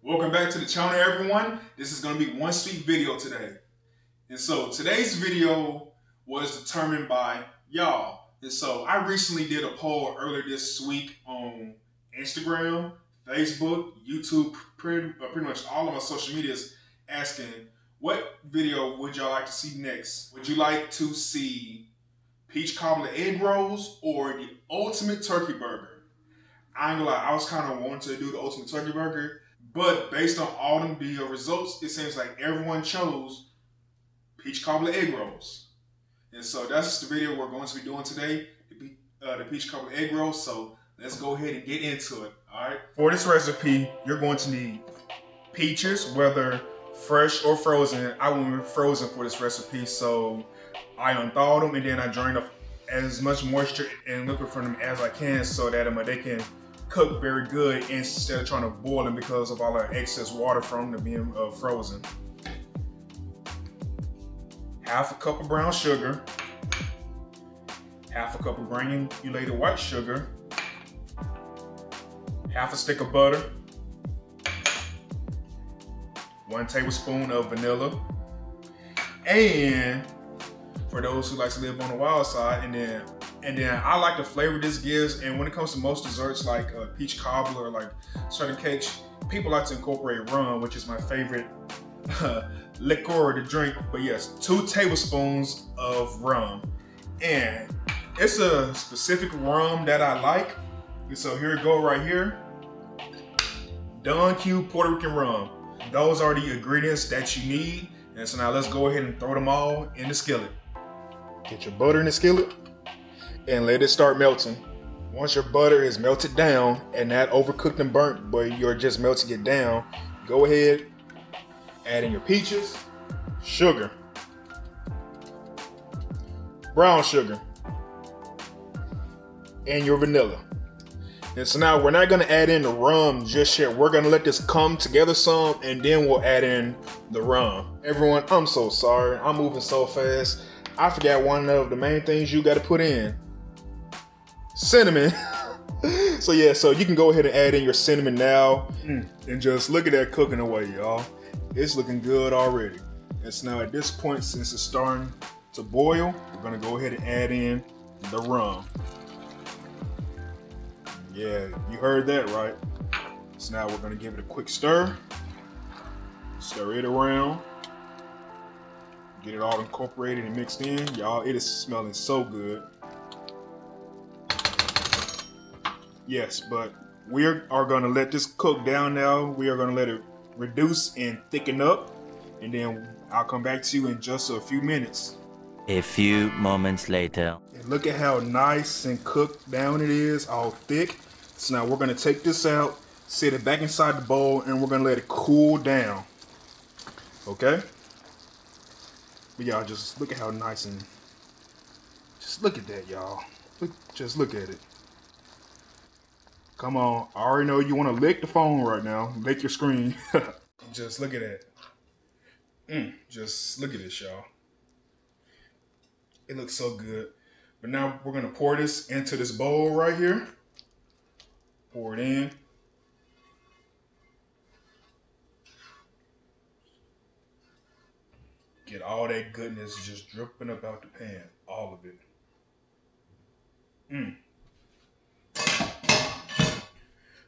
Welcome back to the channel, everyone. This is going to be one sweet video today. And so today's video was determined by y'all. And so I recently did a poll earlier this week on Instagram, Facebook, YouTube, pretty much all of my social medias, asking what video would y'all like to see next? Would you like to see peach cobbler egg rolls or the ultimate turkey burger? I ain't gonna lie, I was kind of wanting to do the ultimate turkey burger, but based on all them video results, it seems like everyone chose peach cobbler egg rolls. And so that's the video we're going to be doing today, the peach cobbler egg rolls. So let's go ahead and get into it, all right? For this recipe, you're going to need peaches, whether fresh or frozen. I went frozen for this recipe, so I unthawed them and then I drained off as much moisture and liquid from them as I can so that they can cook very good instead of trying to boil them because of all the excess water from them being frozen. Half a cup of brown sugar, half a cup of granulated white sugar, half a stick of butter, 1 tablespoon of vanilla, and for those who like to live on the wild side, and then I like the flavor this gives. And when it comes to most desserts like peach cobbler, like certain cakes, people like to incorporate rum, which is my favorite liqueur to drink. But yes, 2 tablespoons of rum, and it's a specific rum that I like. And so here it go right here, Don Q Puerto Rican rum. Those are the ingredients that you need. And so now let's go ahead and throw them all in the skillet. Get your butter in the skillet and let it start melting. Once your butter is melted down and not overcooked and burnt, but you're just melting it down, go ahead, add in your peaches, sugar, brown sugar, and your vanilla. And so now we're not gonna add in the rum just yet. We're gonna let this come together some and then we'll add in the rum. Everyone, I'm so sorry. I'm moving so fast. I forgot one of the main things you gotta put in. Cinnamon. So yeah, so you can go ahead and add in your cinnamon now. And just look at that cooking away, y'all. It's looking good already. And so now at this point, since it's starting to boil, we're gonna go ahead and add in the rum. Yeah, you heard that right. So now we're gonna give it a quick stir. Stir it around. Get it all incorporated and mixed in. Y'all, it is smelling so good. Yes, but we are gonna let this cook down now. We are gonna let it reduce and thicken up. And then I'll come back to you in just a few minutes. A few moments later. And look at how nice and cooked down it is, all thick. So now we're gonna take this out, set it back inside the bowl, and we're gonna let it cool down. Okay? But y'all, just look at how nice and just look at that, y'all. Just look at it. Come on, I already know you want to lick the phone right now, lick your screen. Just look at that. Just look at this, y'all. It looks so good. But now we're gonna pour this into this bowl right here. Pour it in. Get all that goodness just dripping up out the pan, all of it.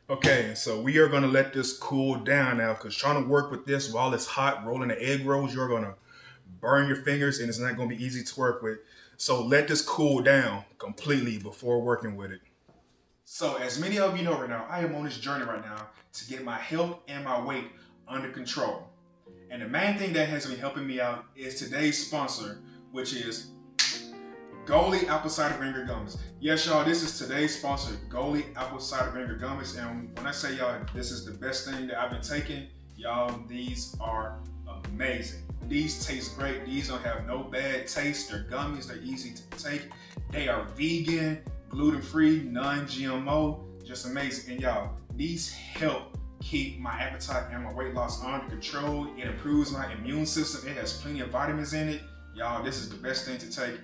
Okay, so we are gonna let this cool down now, because trying to work with this while it's hot, rolling the egg rolls, you're gonna burn your fingers and it's not gonna be easy to work with. So let this cool down completely before working with it. So as many of you know right now, I am on this journey right now to get my health and my weight under control. And the main thing that has been helping me out is today's sponsor, which is Eggrolls Apple Cider Vinegar Gummies. Yes, y'all, this is today's sponsor, Eggrolls Apple Cider Vinegar Gummies. And when I say y'all, this is the best thing that I've been taking, y'all, these are amazing. These taste great. These don't have no bad taste. They're gummies. They're easy to take. They are vegan, gluten-free, non-GMO. Just amazing. And y'all, these help keep my appetite and my weight loss under control. It improves my immune system. It has plenty of vitamins in it. Y'all, this is the best thing to take,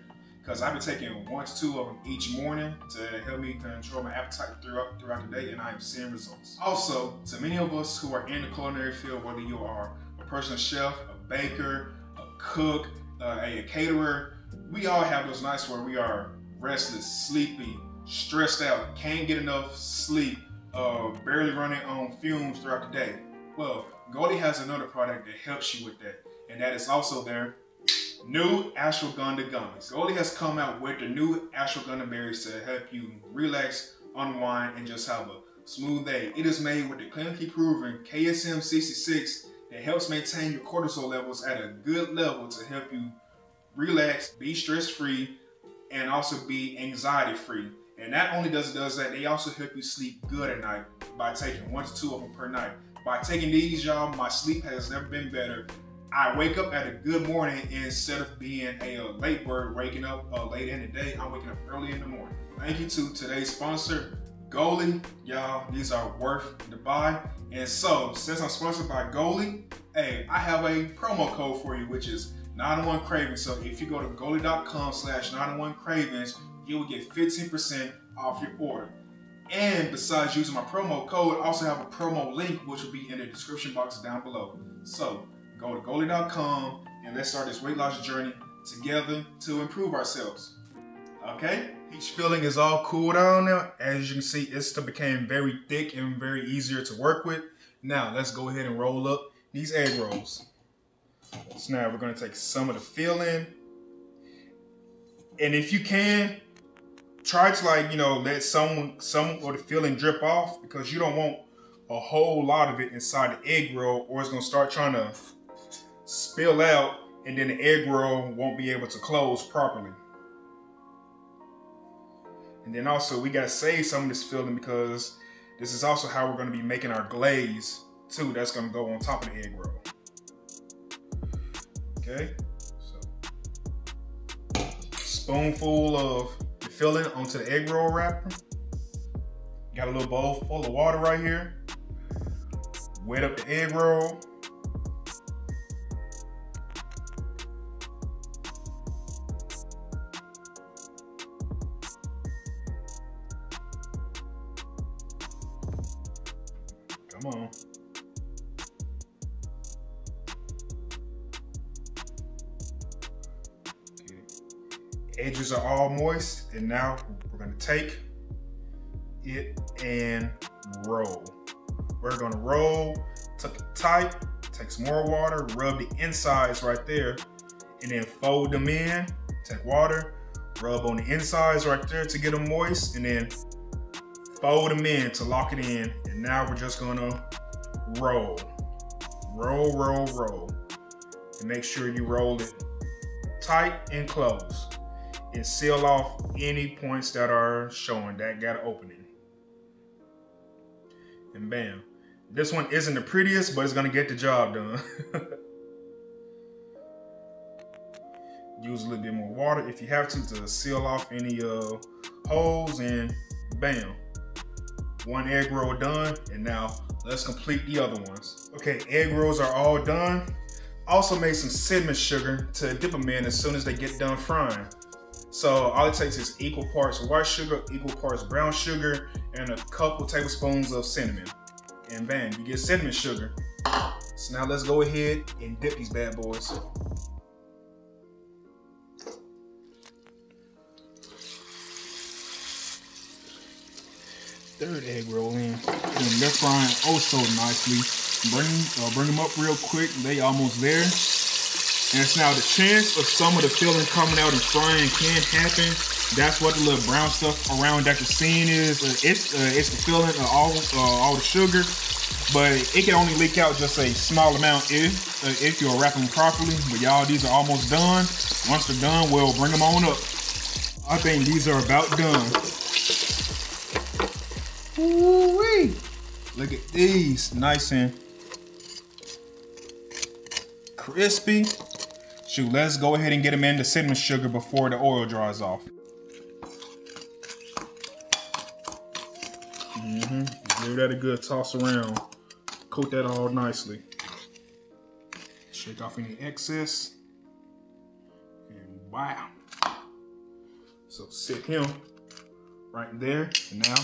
because I've been taking 1 to 2 of them each morning to help me control my appetite throughout the day, and I am seeing results. Also, to many of us who are in the culinary field, whether you are a personal chef, a baker, a cook, a caterer, we all have those nights where we are restless, sleepy, stressed out, can't get enough sleep, barely running on fumes throughout the day. Well, Goldie has another product that helps you with that, and that is also their new Ashwagandha Gummies. Goldie has come out with the new ashwagandha berries to help you relax, unwind, and just have a smooth day. It is made with the clinically proven KSM 66 that helps maintain your cortisol levels at a good level to help you relax, be stress-free, and also be anxiety-free. And not only does it that, they also help you sleep good at night by taking 1 to 2 of them per night. By taking these, y'all, my sleep has never been better. I wake up at a good morning instead of being a late bird waking up late in the day. I'm waking up early in the morning. Thank you to today's sponsor, Goldie. Y'all, these are worth the buy. And so, since I'm sponsored by Goldie, hey, I have a promo code for you, which is 901 Cravings. So if you go to goldie.com/901 Cravings, you will get 15% off your order. And besides using my promo code, I also have a promo link which will be in the description box down below. So go to goldie.com and let's start this weight loss journey together to improve ourselves. Okay? Peach filling is all cooled down now. As you can see, it became very thick and very easier to work with. Now let's go ahead and roll up these egg rolls. So now we're going to take some of the filling, and if you can, try to let some of the filling drip off, because you don't want a whole lot of it inside the egg roll, or it's going to start trying to spill out, and then the egg roll won't be able to close properly. And then also we got to save some of this filling, because this is also how we're going to be making our glaze too. That's going to go on top of the egg roll. Okay, so spoonful of the filling onto the egg roll wrapper. Got a little bowl full of water right here. Wet up the egg roll. Come on. Edges are all moist, and now we're going to take it and roll. We're going to roll, tuck it tight, take some more water, rub the insides right there, and then fold them in. Take water, rub on the insides right there to get them moist, and then fold them in to lock it in. And now we're just going to roll. Roll, roll, roll. And make sure you roll it tight and close. And seal off any points that are showing that got an opening. And bam. This one isn't the prettiest, but it's gonna get the job done. Use a little bit more water if you have to seal off any holes, and bam. One egg roll done, and now let's complete the other ones. Okay, egg rolls are all done. Also made some cinnamon sugar to dip them in as soon as they get done frying. So all it takes is equal parts white sugar, equal parts brown sugar, and a couple tablespoons of cinnamon. And bam, you get cinnamon sugar. So now let's go ahead and dip these bad boys. Third egg roll in. And they're frying oh so nicely. Bring them up real quick. They almost there. And it's now the chance of some of the filling coming out and frying can happen. That's what the little brown stuff around that you're seeing is. It's the filling of all the sugar, but it can only leak out just a small amount if you're wrapping them properly. But y'all, these are almost done. Once they're done, we'll bring them on up. I think these are about done. Ooh-wee. Look at these, nice and crispy. Shoot, let's go ahead and get them in the cinnamon sugar before the oil dries off. Give that a good toss around. Coat that all nicely. Shake off any excess. And wow. So sit him right there. And now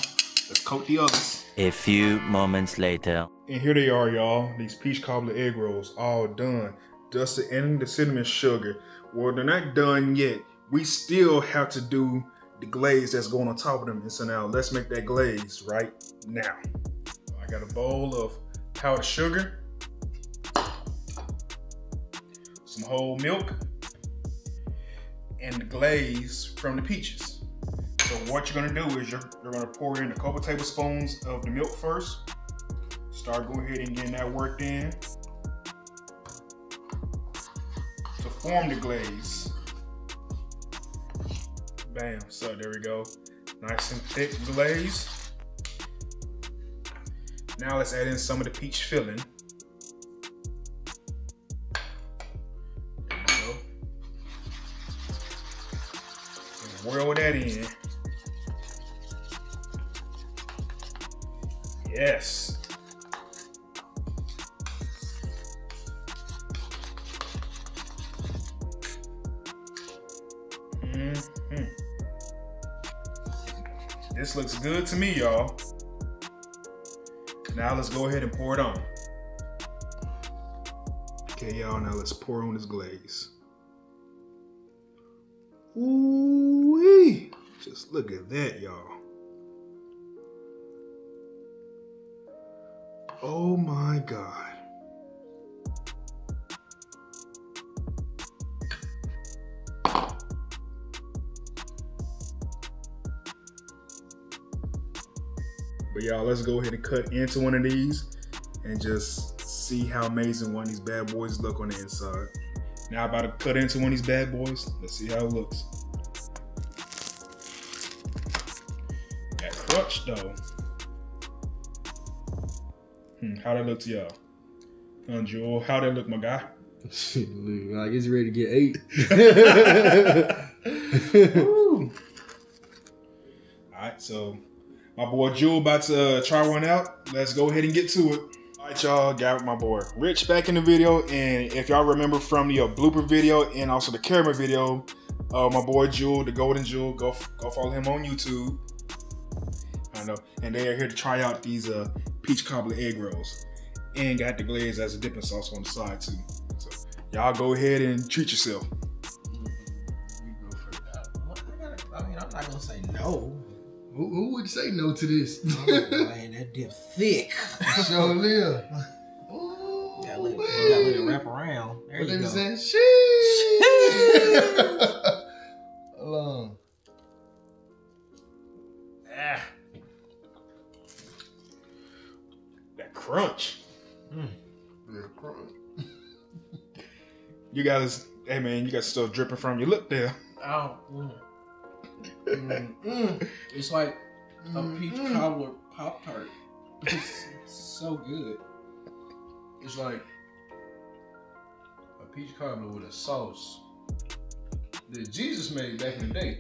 let's coat the others. A few moments later. And here they are, y'all. These peach cobbler egg rolls, all done. Dusted in the cinnamon sugar. Well, they're not done yet. We still have to do the glaze that's going on top of them. And so now let's make that glaze right now. I got a bowl of powdered sugar, some whole milk, and the glaze from the peaches. So what you're gonna do is you're gonna pour in a couple tablespoons of the milk first. Start going ahead and getting that worked in to form the glaze. Bam, so there we go. Nice and thick glaze. Now let's add in some of the peach filling. There we go. And whirl that in. Yes. This looks good to me, y'all. Now let's go ahead and pour it on. Okay, y'all, now let's pour on this glaze. Ooh-wee. Just look at that, y'all. Oh my God. But y'all, let's go ahead and cut into one of these and just see how amazing one of these bad boys look on the inside. Now I'm about to cut into one of these bad boys. Let's see how it looks. That crunch though. How that look to y'all? Jewel, how that look, my guy? Look like it's ready to get ate. Alright, so my boy Jewel about to try one out. Let's go ahead and get to it. Alright, y'all, got my boy Rich back in the video. And if y'all remember from the blooper video and also the camera video, my boy Jewel, the Golden Jewel, go follow him on YouTube. I know. And they are here to try out these peach cobbler egg rolls. And got the glaze as a dipping sauce on the side too. So y'all go ahead and treat yourself. You go for that. I mean, I'm not gonna say no. Who would say no to this? Man, that dip thick. Show live. You gotta let it wrap around. There you go. Sheesh. Hold on. That crunch. Yeah, crunch. You guys, hey man, you got stuff dripping from your lip there. Oh, It's like a peach cobbler Pop-Tart. It's so good. It's like a peach cobbler with a sauce that Jesus made back in the day.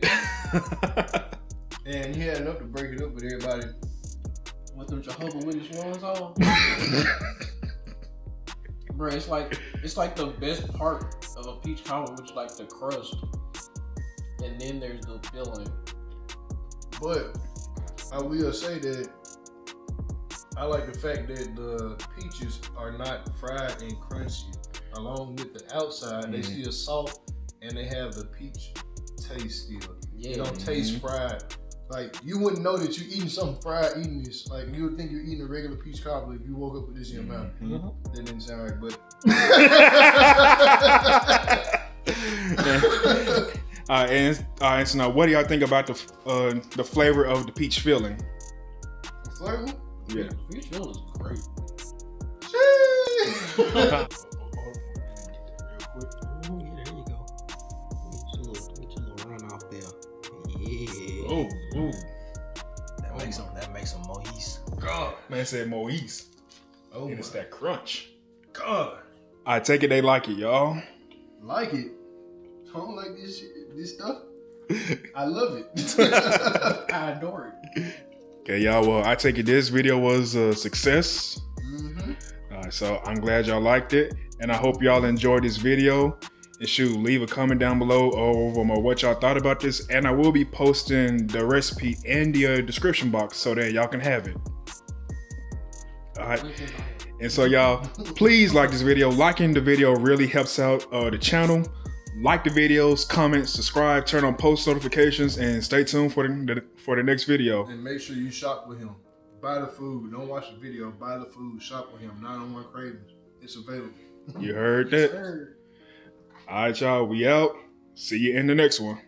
And he had enough to break it up with everybody. With them Jehovah's Witness ones on. Bro, it's like the best part of a peach cobbler, which is like the crust. And then there's the filling. But I will say that I like the fact that the peaches are not fried and crunchy. Along with the outside, they still soft and they have the peach taste still. Yeah. They don't taste fried. Like, you wouldn't know that you're eating something fried eating this. Like, you would think you're eating a regular peach cobbler if you woke up with this in your mouth. That didn't sound right, but. And so now, what do y'all think about the flavor of the peach filling? The flavor? Yeah. Peach filling is great. Sheesh. Oh, yeah, there you go. Get your little runoff there. Yeah. Oh, ooh. That makes some moist. God. Man said Moise. Oh, and it's that crunch. God. I take it they like it, y'all. Like it? I don't like this shit, this stuff. I love it. I adore it. Okay, y'all. Well, I take it this video was a success. Mm-hmm. So I'm glad y'all liked it, and I hope y'all enjoyed this video. And shoot, leave a comment down below over what y'all thought about this. And I will be posting the recipe in the description box so that y'all can have it. All right. And so y'all, please like this video. Liking the video really helps out the channel. Like the videos, comment, subscribe, turn on post notifications, and stay tuned for the next video. And make sure you shop with him. Buy the food. Don't watch the video. Buy the food. Shop with him. 901 Cravings. It's available. You heard that? All right, y'all. We out. See you in the next one.